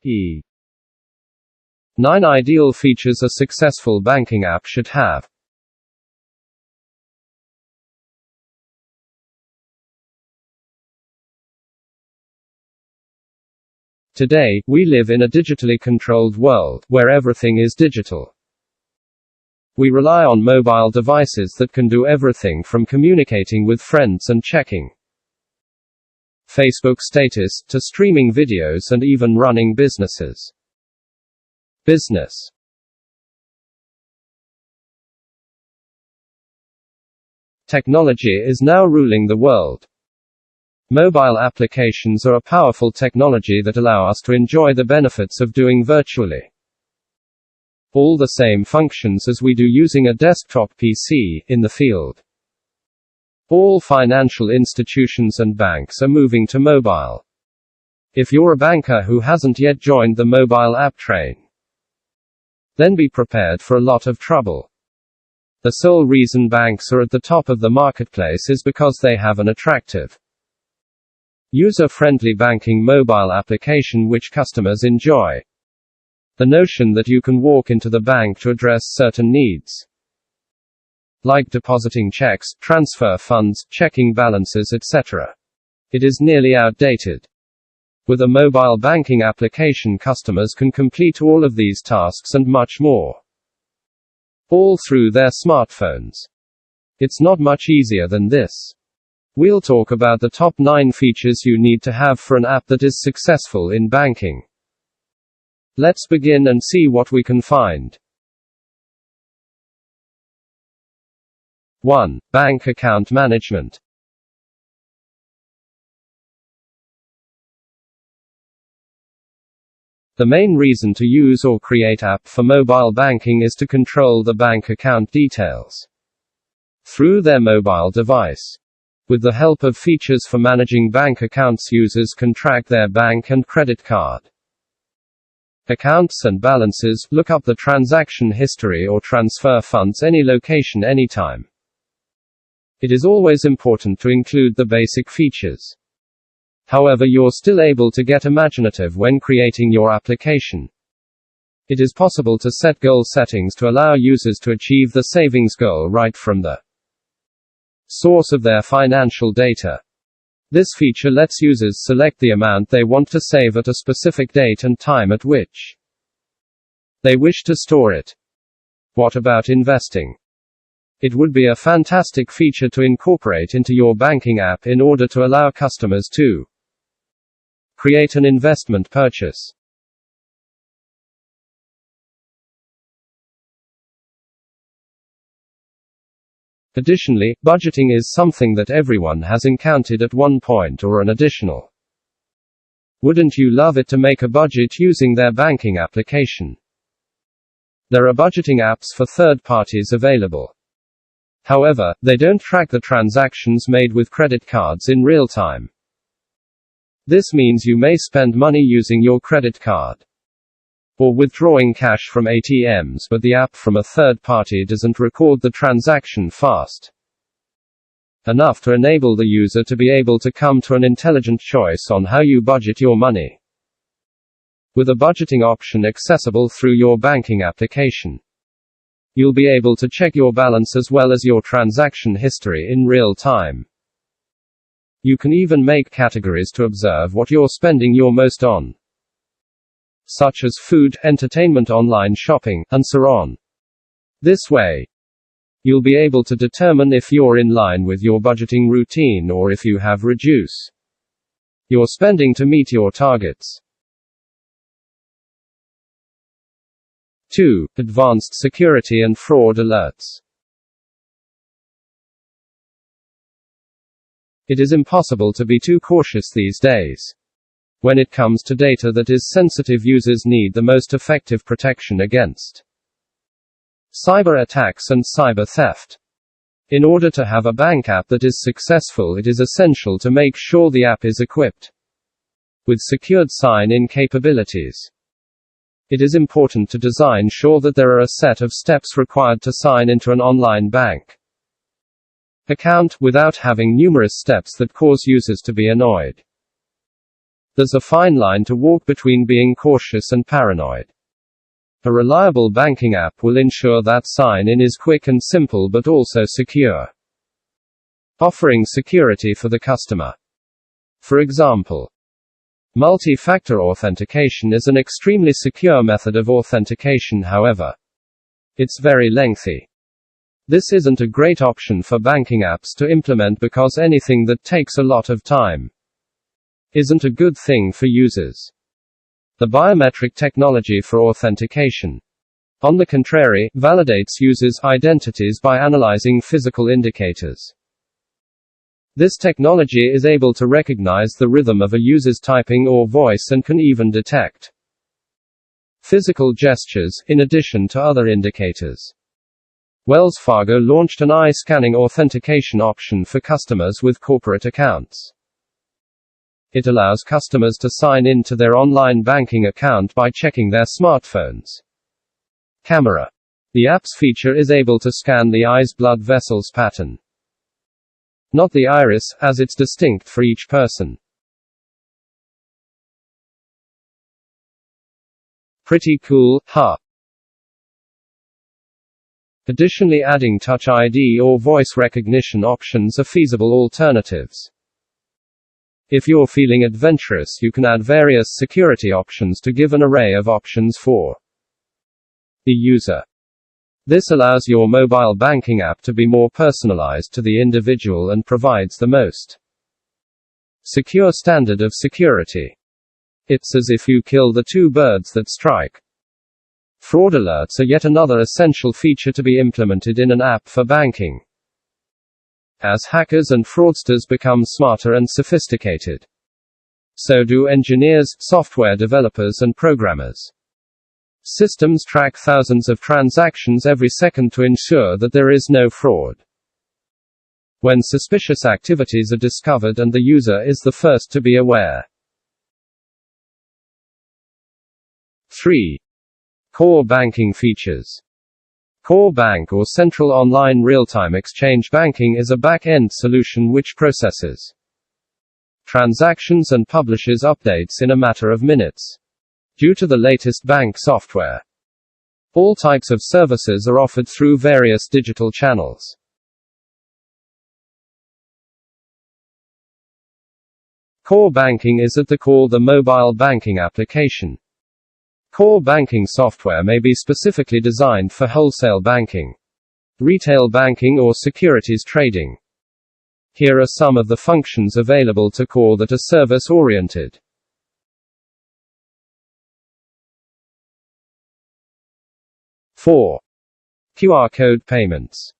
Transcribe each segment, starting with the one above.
Hiqy. 9 Ideal Features a Successful Banking App Should Have. Today, we live in a digitally controlled world, where everything is digital. We rely on mobile devices that can do everything from communicating with friends and checking Facebook status, to streaming videos and even running businesses. Business. Technology is now ruling the world. Mobile applications are a powerful technology that allow us to enjoy the benefits of doing virtually all the same functions as we do using a desktop PC, in the field. All financial institutions and banks are moving to mobile. If you're a banker who hasn't yet joined the mobile app train, then be prepared for a lot of trouble. The sole reason banks are at the top of the marketplace is because they have an attractive, user-friendly banking mobile application which customers enjoy. The notion that you can walk into the bank to address certain needs, like depositing checks, transfer funds, checking balances, etc., it is nearly outdated. With a mobile banking application, customers can complete all of these tasks and much more, all through their smartphones. It's not much easier than this. We'll talk about the top 9 features you need to have for an app that is successful in banking. Let's begin and see what we can find. 1. Bank account management. The main reason to use or create app for mobile banking is to control the bank account details through their mobile device. With the help of features for managing bank accounts, users can track their bank and credit card accounts and balances, look up the transaction history, or transfer funds any location, anytime. It is always important to include the basic features. However, you're still able to get imaginative when creating your application. It is possible to set goal settings to allow users to achieve the savings goal right from the source of their financial data. This feature lets users select the amount they want to save at a specific date and time at which they wish to store it. What about investing? It would be a fantastic feature to incorporate into your banking app in order to allow customers to create an investment purchase. Additionally, budgeting is something that everyone has encountered at one point or an additional. Wouldn't you love it to make a budget using their banking application? There are budgeting apps for third parties available. However, they don't track the transactions made with credit cards in real time. This means you may spend money using your credit card or withdrawing cash from ATMs, but the app from a third party doesn't record the transaction fast enough to enable the user to be able to come to an intelligent choice on how you budget your money. With a budgeting option accessible through your banking application, you'll be able to check your balance as well as your transaction history in real time. You can even make categories to observe what you're spending your most on, such as food, entertainment, online shopping, and so on. This way, you'll be able to determine if you're in line with your budgeting routine or if you have reduced your spending to meet your targets. 2. Advanced security and fraud alerts. It is impossible to be too cautious these days. When it comes to data that is sensitive, users need the most effective protection against cyber attacks and cyber theft. In order to have a bank app that is successful, it is essential to make sure the app is equipped with secured sign-in capabilities. It is important to design sure that there are a set of steps required to sign into an online bank account, without having numerous steps that cause users to be annoyed. There's a fine line to walk between being cautious and paranoid. A reliable banking app will ensure that sign-in is quick and simple but also secure, offering security for the customer. For example, multi-factor authentication is an extremely secure method of authentication. However, it's very lengthy. This isn't a great option for banking apps to implement because anything that takes a lot of time isn't a good thing for users. The biometric technology for authentication, on the contrary, validates users' identities by analyzing physical indicators. This technology is able to recognize the rhythm of a user's typing or voice and can even detect physical gestures, in addition to other indicators. Wells Fargo launched an eye-scanning authentication option for customers with corporate accounts. It allows customers to sign in to their online banking account by checking their smartphone's camera. The app's feature is able to scan the eye's blood vessels pattern, not the iris, as it's distinct for each person. Pretty cool, huh? Additionally, adding Touch ID or voice recognition options are feasible alternatives. If you're feeling adventurous, you can add various security options to give an array of options for the user. This allows your mobile banking app to be more personalized to the individual and provides the most secure standard of security. It's as if you kill the two birds that strike. Fraud alerts are yet another essential feature to be implemented in an app for banking. As hackers and fraudsters become smarter and sophisticated, so do engineers, software developers, and programmers. Systems track thousands of transactions every second to ensure that there is no fraud. When suspicious activities are discovered and the user is the first to be aware. 3. Core banking features. Core Bank or Central Online Real-Time Exchange Banking is a back-end solution which processes transactions and publishes updates in a matter of minutes. Due to the latest bank software, all types of services are offered through various digital channels. Core banking is at the core the mobile banking application. Core banking software may be specifically designed for wholesale banking, retail banking, or securities trading. Here are some of the functions available to core that are service-oriented. QR code payments.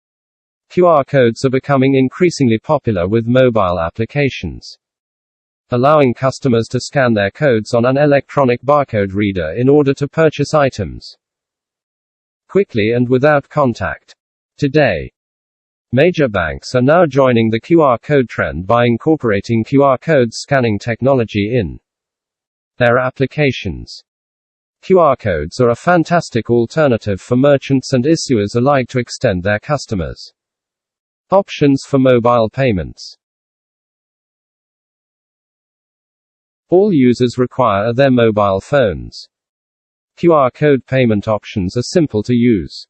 QR codes are becoming increasingly popular with mobile applications, allowing customers to scan their codes on an electronic barcode reader in order to purchase items quickly and without contact. Today, major banks are now joining the QR code trend by incorporating QR code scanning technology in their applications. QR codes are a fantastic alternative for merchants and issuers alike to extend their customers' options for mobile payments. All users require their mobile phones. QR code payment options are simple to use,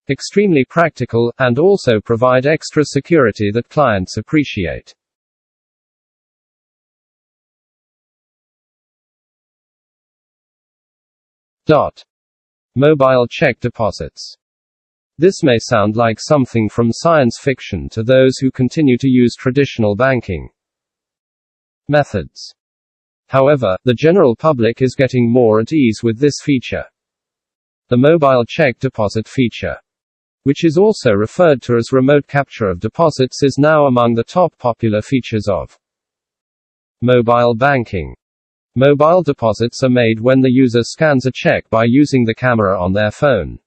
extremely practical, and also provide extra security that clients appreciate. Mobile check deposits. This may sound like something from science fiction to those who continue to use traditional banking methods. However, the general public is getting more at ease with this feature. The mobile check deposit feature, which is also referred to as remote capture of deposits, is now among the top popular features of mobile banking. Mobile deposits are made when the user scans a check by using the camera on their phone,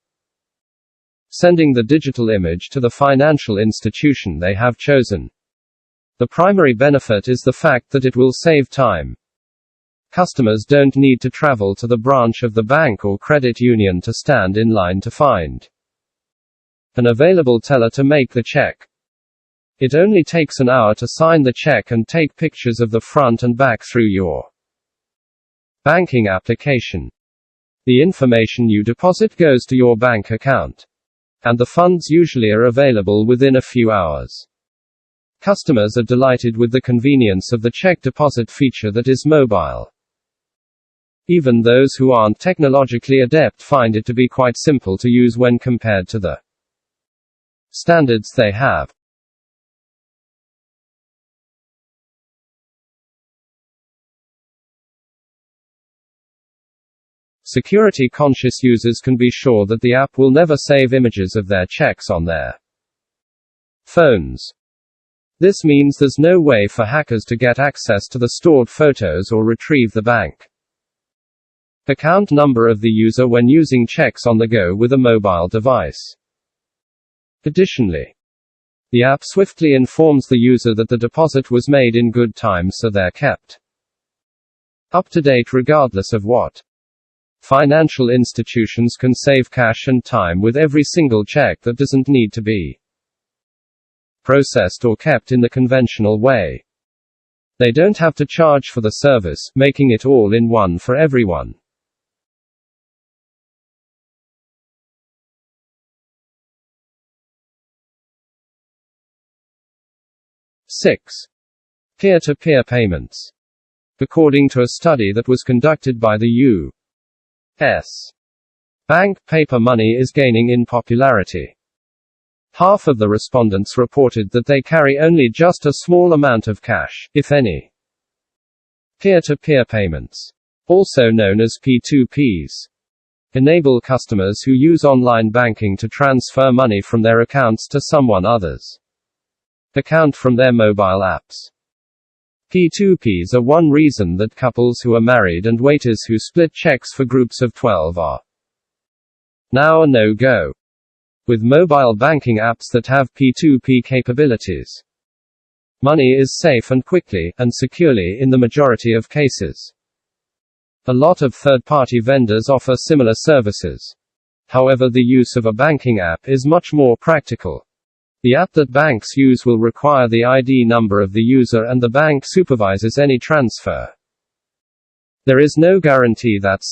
sending the digital image to the financial institution they have chosen. The primary benefit is the fact that it will save time. Customers don't need to travel to the branch of the bank or credit union to stand in line to find an available teller to make the check. It only takes an hour to sign the check and take pictures of the front and back through your Banking application. The information you deposit goes to your bank account. And the funds usually are available within a few hours. Customers are delighted with the convenience of the check deposit feature that is mobile. Even those who aren't technologically adept find it to be quite simple to use when compared to the standards they have. Security-conscious users can be sure that the app will never save images of their checks on their phones. This means there's no way for hackers to get access to the stored photos or retrieve the bank account number of the user when using checks on the go with a mobile device. Additionally, the app swiftly informs the user that the deposit was made in good time, so they're kept up to date regardless of what. Financial institutions can save cash and time with every single check that doesn't need to be processed or kept in the conventional way. They don't have to charge for the service, making it all in one for everyone. Six. Peer-to-peer payments. According to a study that was conducted by the U.S. bank, paper money is gaining in popularity. Half of the respondents reported that they carry only just a small amount of cash, if any. Peer-to-peer payments, also known as P2Ps, enable customers who use online banking to transfer money from their accounts to someone else's account from their mobile apps. P2Ps are one reason that couples who are married and waiters who split checks for groups of 12 are now a no-go. With mobile banking apps that have P2P capabilities, money is safe and quickly, and securely in the majority of cases. A lot of third-party vendors offer similar services. However, the use of a banking app is much more practical. The app that banks use will require the ID number of the user, and the bank supervises any transfer. There is no guarantee that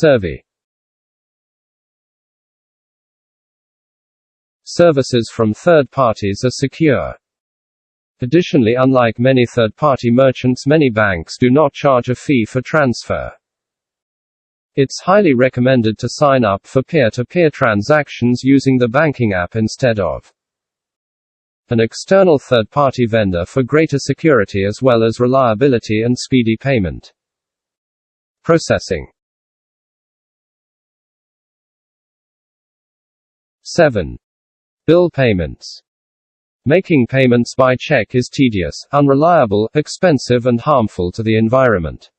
services from third parties are secure. Additionally, unlike many third-party merchants, many banks do not charge a fee for transfer. It's highly recommended to sign up for peer-to-peer transactions using the banking app instead of an external third-party vendor for greater security as well as reliability and speedy payment processing. 7. Bill payments. Making payments by check is tedious, unreliable, expensive, and harmful to the environment.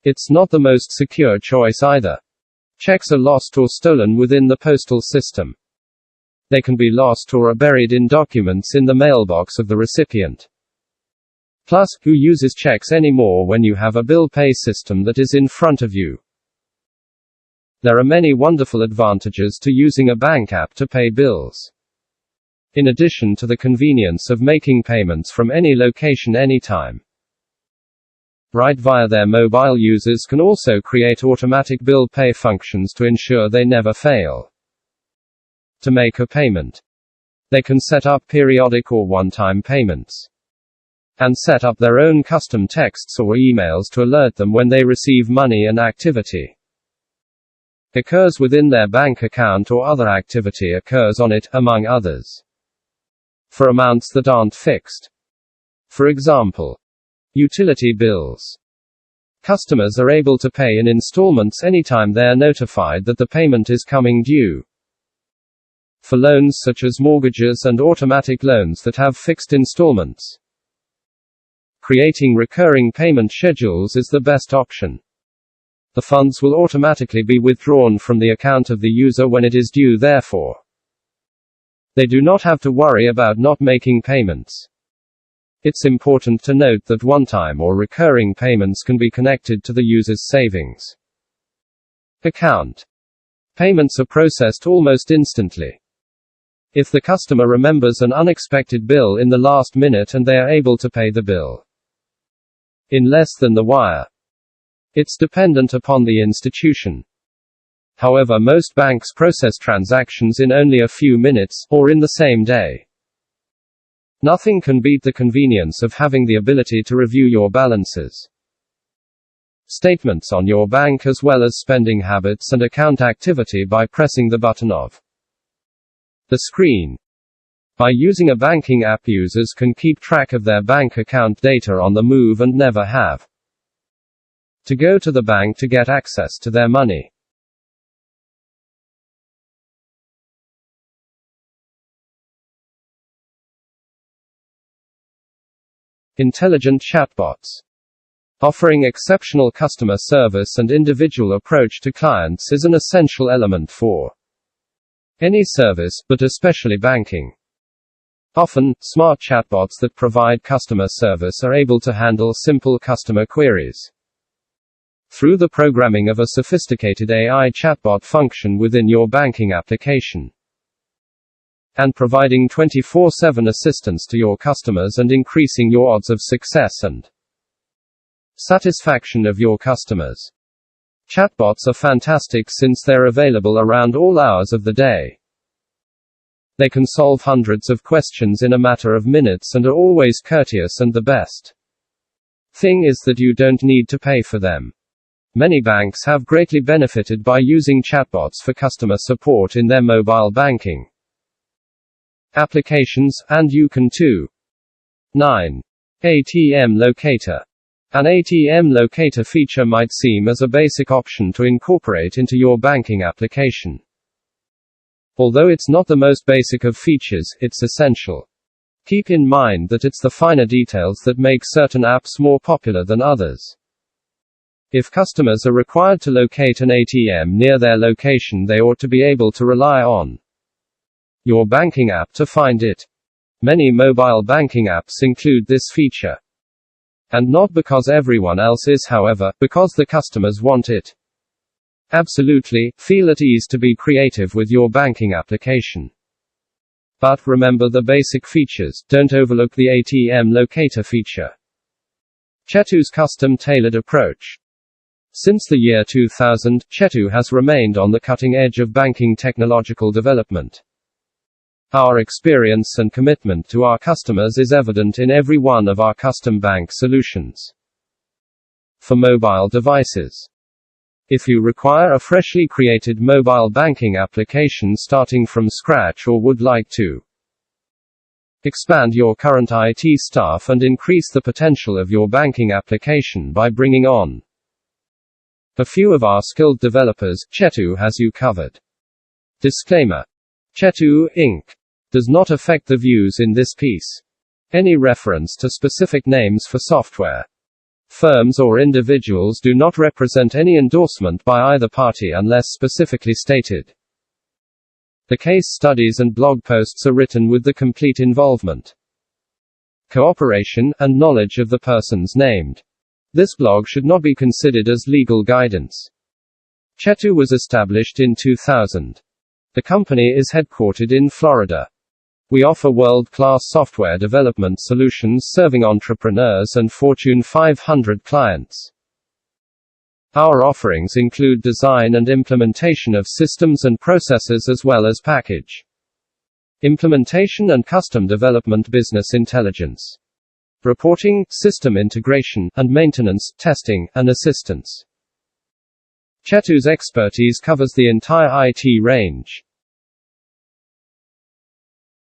It's not the most secure choice either. Checks are lost or stolen within the postal system. They can be lost or are buried in documents in the mailbox of the recipient. Plus, who uses checks anymore when you have a bill pay system that is in front of you? There are many wonderful advantages to using a bank app to pay bills. In addition to the convenience of making payments from any location anytime, right via their mobile, users can also create automatic bill pay functions to ensure they never fail to make a payment. They can set up periodic or one-time payments, and set up their own custom texts or emails to alert them when they receive money and activity occurs within their bank account or other activity occurs on it, among others, for amounts that aren't fixed. For example, utility bills. Customers are able to pay in installments anytime they are notified that the payment is coming due. For loans such as mortgages and automatic loans that have fixed installments, creating recurring payment schedules is the best option. The funds will automatically be withdrawn from the account of the user when it is due, therefore they do not have to worry about not making payments. It's important to note that one-time or recurring payments can be connected to the user's savings account. Payments are processed almost instantly. If the customer remembers an unexpected bill in the last minute and they are able to pay the bill in less than the wire It's dependent upon the institution. However, most banks process transactions in only a few minutes, or in the same day. Nothing can beat the convenience of having the ability to review your balances, statements on your bank, as well as spending habits and account activity by pressing the button of the screen. By using a banking app, users can keep track of their bank account data on the move and never have to go to the bank to get access to their money. Intelligent chatbots. Offering exceptional customer service and individual approach to clients is an essential element for any service, but especially banking. Often, smart chatbots that provide customer service are able to handle simple customer queries through the programming of a sophisticated AI chatbot function within your banking application, and providing 24/7 assistance to your customers and increasing your odds of success and satisfaction of your customers. Chatbots are fantastic since they're available around all hours of the day. They can solve hundreds of questions in a matter of minutes and are always courteous, and the best thing is that you don't need to pay for them. Many banks have greatly benefited by using chatbots for customer support in their mobile banking applications, and you can too. 9. ATM Locator. An ATM locator feature might seem as a basic option to incorporate into your banking application. Although it's not the most basic of features, it's essential. Keep in mind that it's the finer details that make certain apps more popular than others. If customers are required to locate an ATM near their location, they ought to be able to rely on your banking app to find it. Many mobile banking apps include this feature. And not because everyone else is, however, because the customers want it. Absolutely, feel at ease to be creative with your banking application. But remember the basic features, don't overlook the ATM locator feature. Hiqy's custom-tailored approach. Since the year 2000, Hiqy has remained on the cutting edge of banking technological development. Our experience and commitment to our customers is evident in every one of our custom bank solutions for mobile devices. If you require a freshly created mobile banking application starting from scratch, or would like to expand your current IT staff and increase the potential of your banking application by bringing on a few of our skilled developers, Hiqy has you covered. Disclaimer. Hiqy, Inc. does not affect the views in this piece. Any reference to specific names for software, firms or individuals do not represent any endorsement by either party unless specifically stated. The case studies and blog posts are written with the complete involvement, cooperation, and knowledge of the persons named. This blog should not be considered as legal guidance. Hiqy was established in 2000. The company is headquartered in Florida. We offer world-class software development solutions serving entrepreneurs and Fortune 500 clients. Our offerings include design and implementation of systems and processes, as well as package implementation and custom development, business intelligence, reporting, system integration, and maintenance, testing, and assistance. Hiqy's expertise covers the entire IT range.